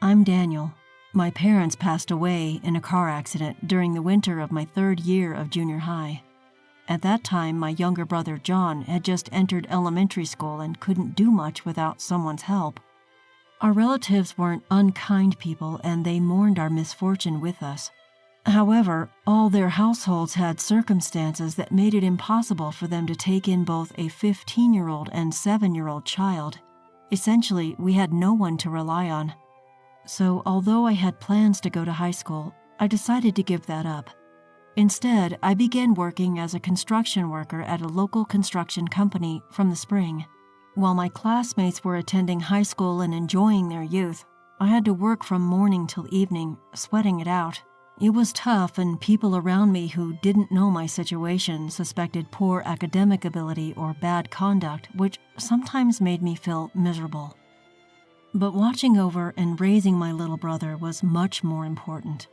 I'm Daniel. My parents passed away in a car accident during the winter of my 3rd year of junior high. At that time, my younger brother John had just entered elementary school and couldn't do much without someone's help. Our relatives weren't unkind people, and they mourned our misfortune with us. However, all their households had circumstances that made it impossible for them to take in both a 15-year-old and 7-year-old child. Essentially, we had no one to rely on. So, although I had plans to go to high school, I decided to give that up. Instead, I began working as a construction worker at a local construction company from the spring. While my classmates were attending high school and enjoying their youth, I had to work from morning till evening, sweating it out. It was tough, and people around me who didn't know my situation suspected poor academic ability or bad conduct, which sometimes made me feel miserable. But watching over and raising my little brother was much more important.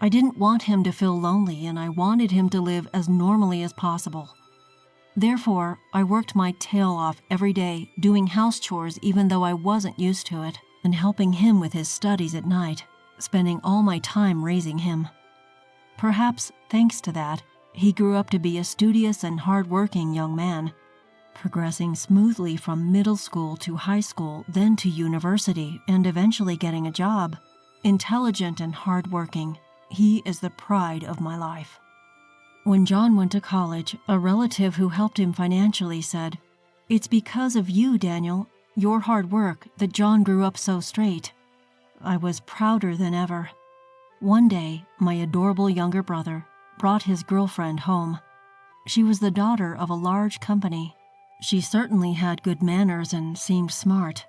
I didn't want him to feel lonely, and I wanted him to live as normally as possible. Therefore, I worked my tail off every day, doing house chores even though I wasn't used to it, and helping him with his studies at night, spending all my time raising him. Perhaps thanks to that, he grew up to be a studious and hard-working young man, progressing smoothly from middle school to high school, then to university, and eventually getting a job. Intelligent and hard-working, he is the pride of my life. When John went to college, a relative who helped him financially said, "It's because of you, Daniel, your hard work, that John grew up so straight." I was prouder than ever. One day, my adorable younger brother brought his girlfriend home. She was the daughter of a large company. She certainly had good manners and seemed smart.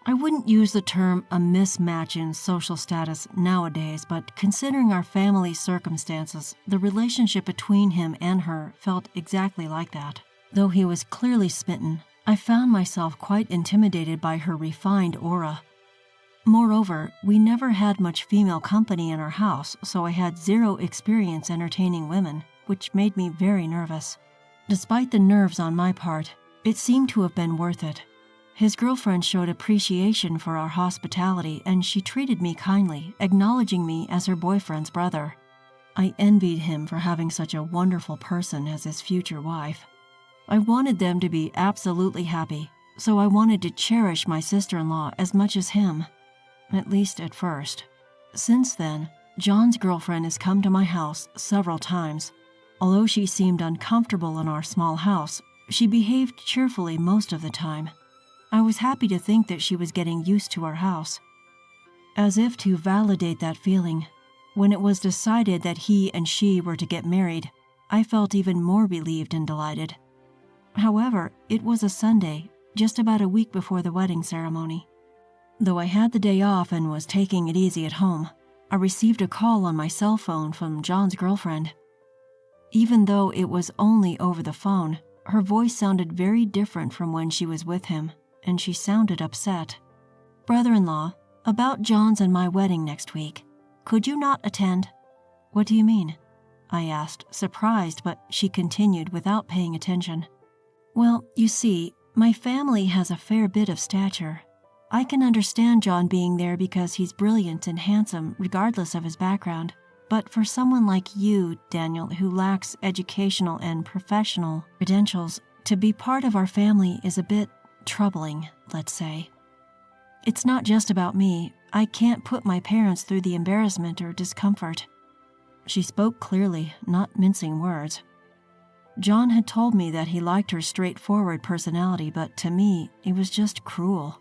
I wouldn't use the term a mismatch in social status nowadays, but considering our family circumstances, the relationship between him and her felt exactly like that. Though he was clearly smitten, I found myself quite intimidated by her refined aura. Moreover, we never had much female company in our house, so I had zero experience entertaining women, which made me very nervous. Despite the nerves on my part, it seemed to have been worth it. His girlfriend showed appreciation for our hospitality, and she treated me kindly, acknowledging me as her boyfriend's brother. I envied him for having such a wonderful person as his future wife. I wanted them to be absolutely happy, so I wanted to cherish my sister-in-law as much as him, at least at first. Since then, John's girlfriend has come to my house several times. Although she seemed uncomfortable in our small house, she behaved cheerfully most of the time. I was happy to think that she was getting used to our house. As if to validate that feeling, when it was decided that he and she were to get married, I felt even more relieved and delighted. However, it was a Sunday, just about a week before the wedding ceremony. Though I had the day off and was taking it easy at home, I received a call on my cell phone from John's girlfriend. Even though it was only over the phone, her voice sounded very different from when she was with him, and she sounded upset. "Brother-in-law, about John's and my wedding next week. Could you not attend?" "What do you mean?" I asked, surprised, but she continued without paying attention. "Well, you see, my family has a fair bit of stature. I can understand John being there because he's brilliant and handsome regardless of his background. But for someone like you, Daniel, who lacks educational and professional credentials, to be part of our family is a bit troubling, let's say. It's not just about me. I can't put my parents through the embarrassment or discomfort." She spoke clearly, not mincing words. John had told me that he liked her straightforward personality, but to me, it was just cruel.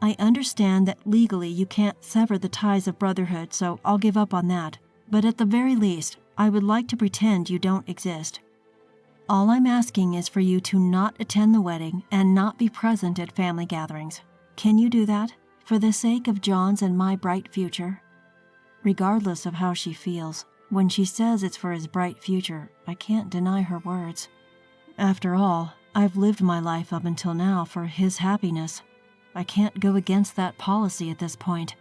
"I understand that legally you can't sever the ties of brotherhood, so I'll give up on that. But at the very least, I would like to pretend you don't exist. All I'm asking is for you to not attend the wedding and not be present at family gatherings. Can you do that, for the sake of John's and my bright future?" Regardless of how she feels, when she says it's for his bright future, I can't deny her words. After all, I've lived my life up until now for his happiness. I can't go against that policy at this point,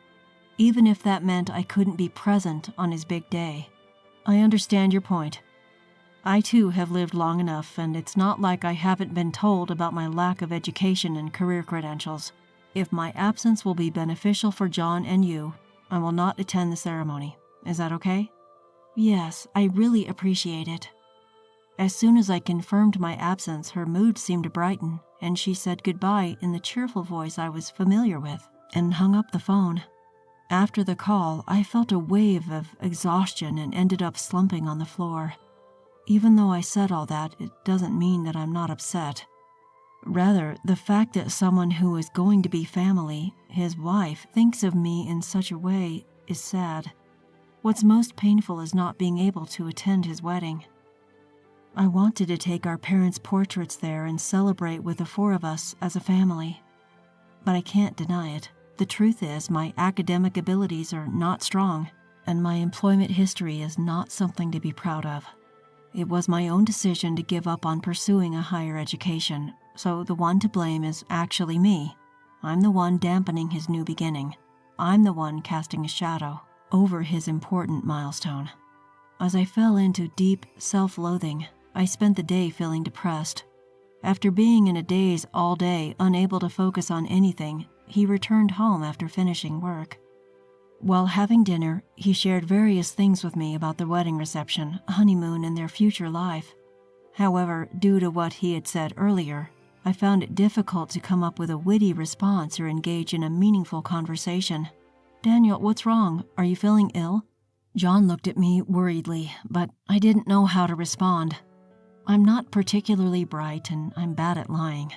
even if that meant I couldn't be present on his big day. "I understand your point. I too have lived long enough, and it's not like I haven't been told about my lack of education and career credentials. If my absence will be beneficial for John and you, I will not attend the ceremony. Is that okay?" "Yes, I really appreciate it." As soon as I confirmed my absence, her mood seemed to brighten, and she said goodbye in the cheerful voice I was familiar with, and hung up the phone. After the call, I felt a wave of exhaustion and ended up slumping on the floor. Even though I said all that, it doesn't mean that I'm not upset. Rather, the fact that someone who is going to be family, his wife, thinks of me in such a way is sad. What's most painful is not being able to attend his wedding. I wanted to take our parents' portraits there and celebrate with the four of us as a family. But I can't deny it. The truth is, my academic abilities are not strong, and my employment history is not something to be proud of. It was my own decision to give up on pursuing a higher education, so the one to blame is actually me. I'm the one dampening his new beginning. I'm the one casting a shadow over his important milestone. As I fell into deep self-loathing, I spent the day feeling depressed. After being in a daze all day, unable to focus on anything, he returned home after finishing work. While having dinner, he shared various things with me about the wedding reception, honeymoon, and their future life. However, due to what he had said earlier, I found it difficult to come up with a witty response or engage in a meaningful conversation. "Daniel, what's wrong? Are you feeling ill?" John looked at me worriedly, but I didn't know how to respond. I'm not particularly bright and I'm bad at lying.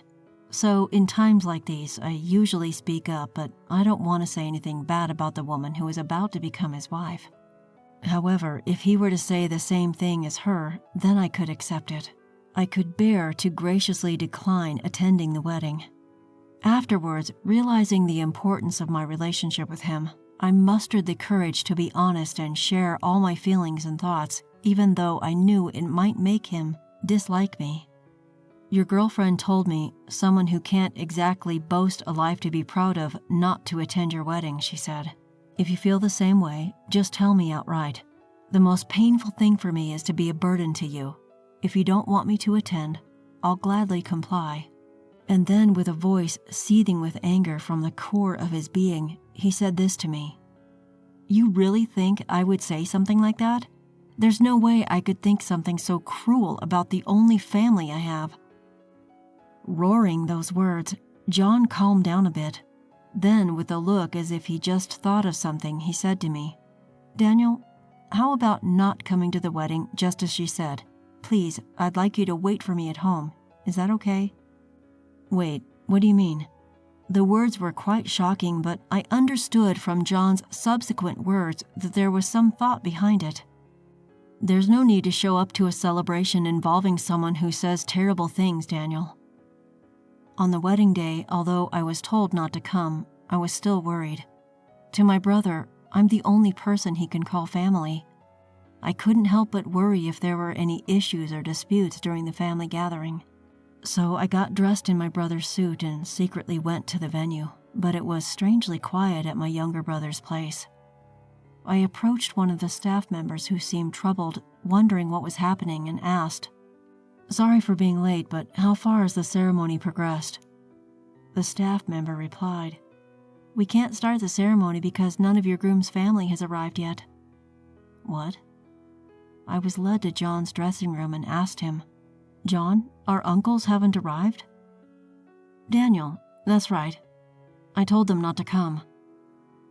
So in times like these, I usually speak up, but I don't want to say anything bad about the woman who is about to become his wife. However, if he were to say the same thing as her, then I could accept it. I could bear to graciously decline attending the wedding. Afterwards, realizing the importance of my relationship with him, I mustered the courage to be honest and share all my feelings and thoughts, even though I knew it might make him dislike me. "Your girlfriend told me, someone who can't exactly boast a life to be proud of, not to attend your wedding," she said. "If you feel the same way, just tell me outright. The most painful thing for me is to be a burden to you. If you don't want me to attend, I'll gladly comply." And then, with a voice seething with anger from the core of his being, he said this to me. "You really think I would say something like that? There's no way I could think something so cruel about the only family I have." Roaring those words, John calmed down a bit. Then, with a look as if he just thought of something, he said to me, "Daniel, how about not coming to the wedding just as she said? Please, I'd like you to wait for me at home. Is that okay?" "Wait, what do you mean?" The words were quite shocking, but I understood from John's subsequent words that there was some thought behind it. "There's no need to show up to a celebration involving someone who says terrible things, Daniel." On the wedding day, although I was told not to come, I was still worried. To my brother, I'm the only person he can call family. I couldn't help but worry if there were any issues or disputes during the family gathering. So I got dressed in my brother's suit and secretly went to the venue, but it was strangely quiet at my younger brother's place. I approached one of the staff members who seemed troubled, wondering what was happening, and asked, "Sorry for being late, but how far has the ceremony progressed?" The staff member replied, "We can't start the ceremony because none of your groom's family has arrived yet." "What?" I was led to John's dressing room and asked him, "John, our uncles haven't arrived?" "Daniel, that's right. I told them not to come."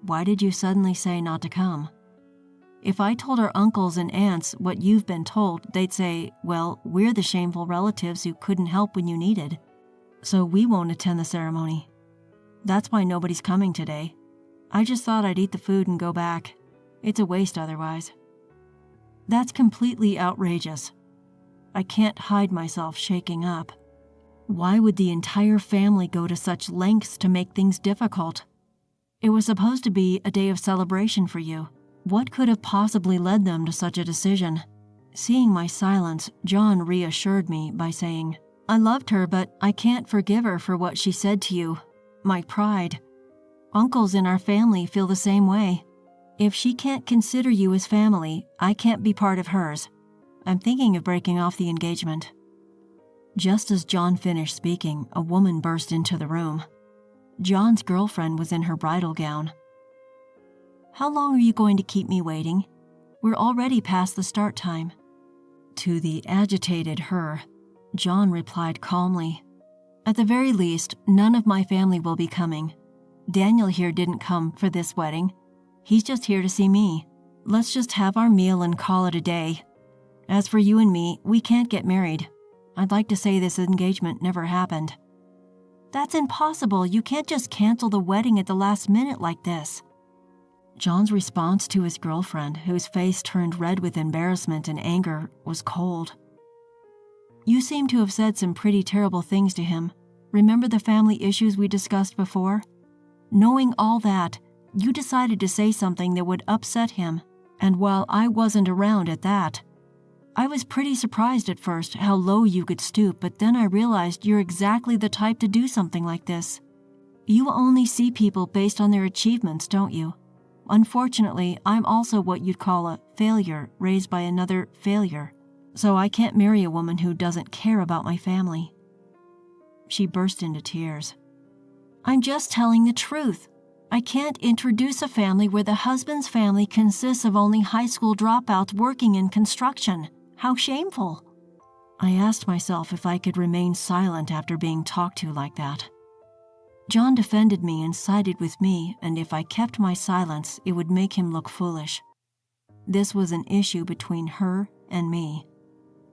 "Why did you suddenly say not to come?" "If I told our uncles and aunts what you've been told, they'd say, well, we're the shameful relatives who couldn't help when you needed. So we won't attend the ceremony. That's why nobody's coming today. I just thought I'd eat the food and go back. It's a waste otherwise." That's completely outrageous. I can't hide myself shaking up. Why would the entire family go to such lengths to make things difficult? It was supposed to be a day of celebration for you. What could have possibly led them to such a decision? Seeing my silence, John reassured me by saying, "I loved her, but I can't forgive her for what she said to you. My pride. Uncles in our family feel the same way. If she can't consider you as family, I can't be part of hers. I'm thinking of breaking off the engagement." Just as John finished speaking, a woman burst into the room. John's girlfriend was in her bridal gown. "How long are you going to keep me waiting? We're already past the start time." To the agitated her, John replied calmly, "At the very least, none of my family will be coming. Daniel here didn't come for this wedding. He's just here to see me. Let's just have our meal and call it a day. As for you and me, we can't get married. I'd like to say this engagement never happened." "That's impossible. You can't just cancel the wedding at the last minute like this." John's response to his girlfriend, whose face turned red with embarrassment and anger, was cold. "You seem to have said some pretty terrible things to him. Remember the family issues we discussed before? Knowing all that, you decided to say something that would upset him, and while I wasn't around at that, I was pretty surprised at first how low you could stoop, but then I realized you're exactly the type to do something like this. You only see people based on their achievements, don't you? Unfortunately, I'm also what you'd call a failure raised by another failure, so I can't marry a woman who doesn't care about my family." She burst into tears. "I'm just telling the truth. I can't introduce a family where the husband's family consists of only high school dropouts working in construction. How shameful." I asked myself if I could remain silent after being talked to like that. John defended me and sided with me, and if I kept my silence, it would make him look foolish. This was an issue between her and me.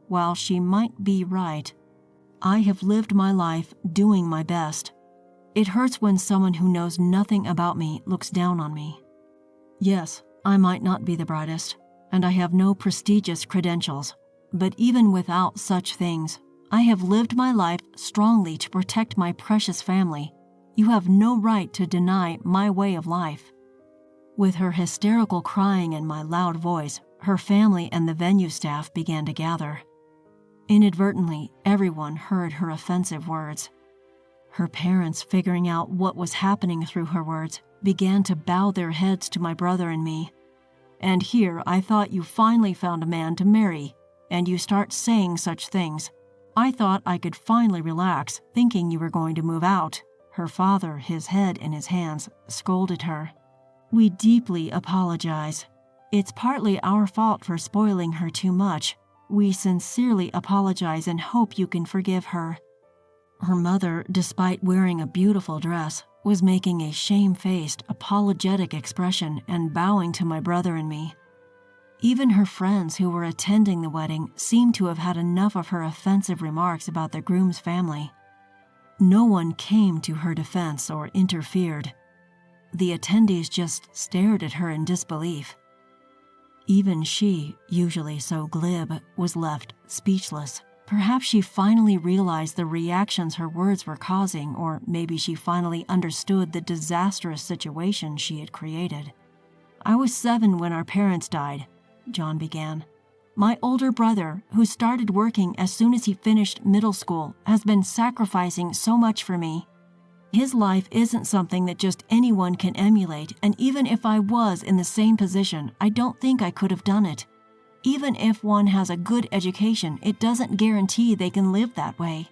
While she might be right, I have lived my life doing my best. It hurts when someone who knows nothing about me looks down on me. Yes, I might not be the brightest, and I have no prestigious credentials, but even without such things, I have lived my life strongly to protect my precious family. You have no right to deny my way of life." With her hysterical crying and my loud voice, her family and the venue staff began to gather. Inadvertently, everyone heard her offensive words. Her parents, figuring out what was happening through her words, began to bow their heads to my brother and me. "And here I thought you finally found a man to marry, and you start saying such things. I thought I could finally relax, thinking you were going to move out." Her father, his head in his hands, scolded her. "We deeply apologize. It's partly our fault for spoiling her too much. We sincerely apologize and hope you can forgive her." Her mother, despite wearing a beautiful dress, was making a shamefaced, apologetic expression and bowing to my brother and me. Even her friends who were attending the wedding seemed to have had enough of her offensive remarks about the groom's family. No one came to her defense or interfered. The attendees just stared at her in disbelief. Even she, usually so glib, was left speechless. Perhaps she finally realized the reactions her words were causing, or maybe she finally understood the disastrous situation she had created. "I was 7 when our parents died," John began. "My older brother, who started working as soon as he finished middle school, has been sacrificing so much for me. His life isn't something that just anyone can emulate, and even if I was in the same position, I don't think I could have done it. Even if one has a good education, it doesn't guarantee they can live that way.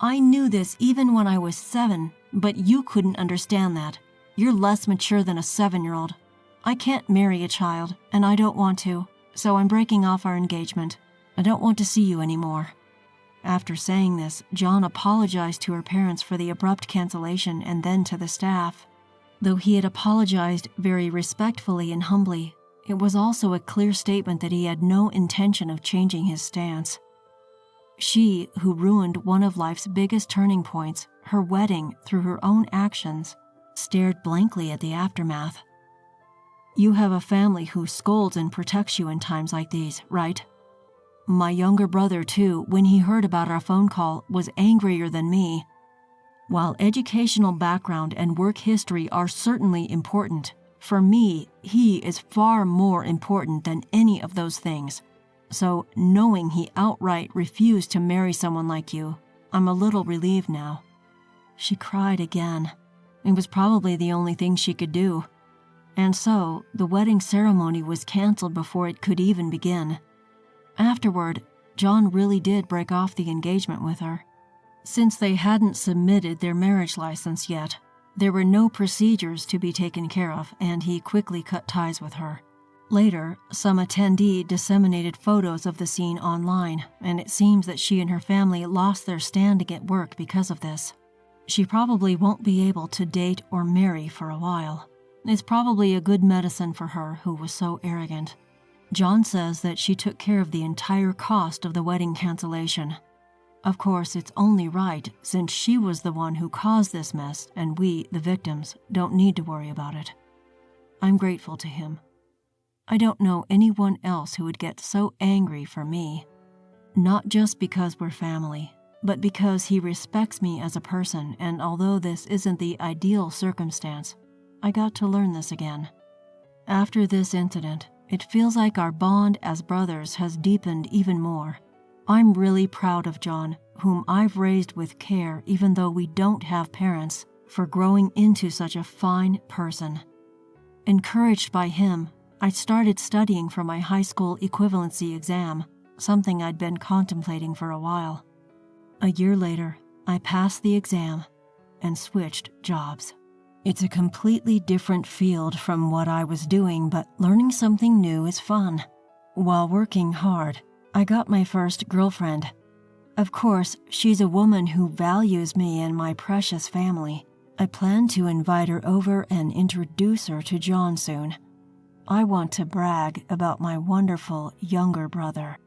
I knew this even when I was 7, but you couldn't understand that. You're less mature than a 7-year-old. I can't marry a child, and I don't want to. So I'm breaking off our engagement. I don't want to see you anymore." After saying this, John apologized to her parents for the abrupt cancellation and then to the staff. Though he had apologized very respectfully and humbly, it was also a clear statement that he had no intention of changing his stance. She, who ruined one of life's biggest turning points, her wedding, through her own actions, stared blankly at the aftermath. "You have a family who scolds and protects you in times like these, right? My younger brother, too, when he heard about our phone call, was angrier than me. While educational background and work history are certainly important, for me, he is far more important than any of those things. So, knowing he outright refused to marry someone like you, I'm a little relieved now." She cried again. It was probably the only thing she could do. And so, the wedding ceremony was canceled before it could even begin. Afterward, John really did break off the engagement with her. Since they hadn't submitted their marriage license yet, There were no procedures to be taken care of, and he quickly cut ties with her. Later, some attendee disseminated photos of the scene online, and it seems that she and her family lost their standing at work because of this. She probably won't be able to date or marry for a while. It's probably a good medicine for her who was so arrogant. John says that she took care of the entire cost of the wedding cancellation. Of course, it's only right since she was the one who caused this mess and we, the victims, don't need to worry about it. I'm grateful to him. I don't know anyone else who would get so angry for me. Not just because we're family, but because he respects me as a person, and although this isn't the ideal circumstance, I got to learn this again. After this incident, it feels like our bond as brothers has deepened even more. I'm really proud of John, whom I've raised with care even though we don't have parents, for growing into such a fine person. Encouraged by him, I started studying for my high school equivalency exam, something I'd been contemplating for a while. A year later, I passed the exam and switched jobs. It's a completely different field from what I was doing, but learning something new is fun. While working hard, I got my first girlfriend. Of course, she's a woman who values me and my precious family. I plan to invite her over and introduce her to John soon. I want to brag about my wonderful younger brother.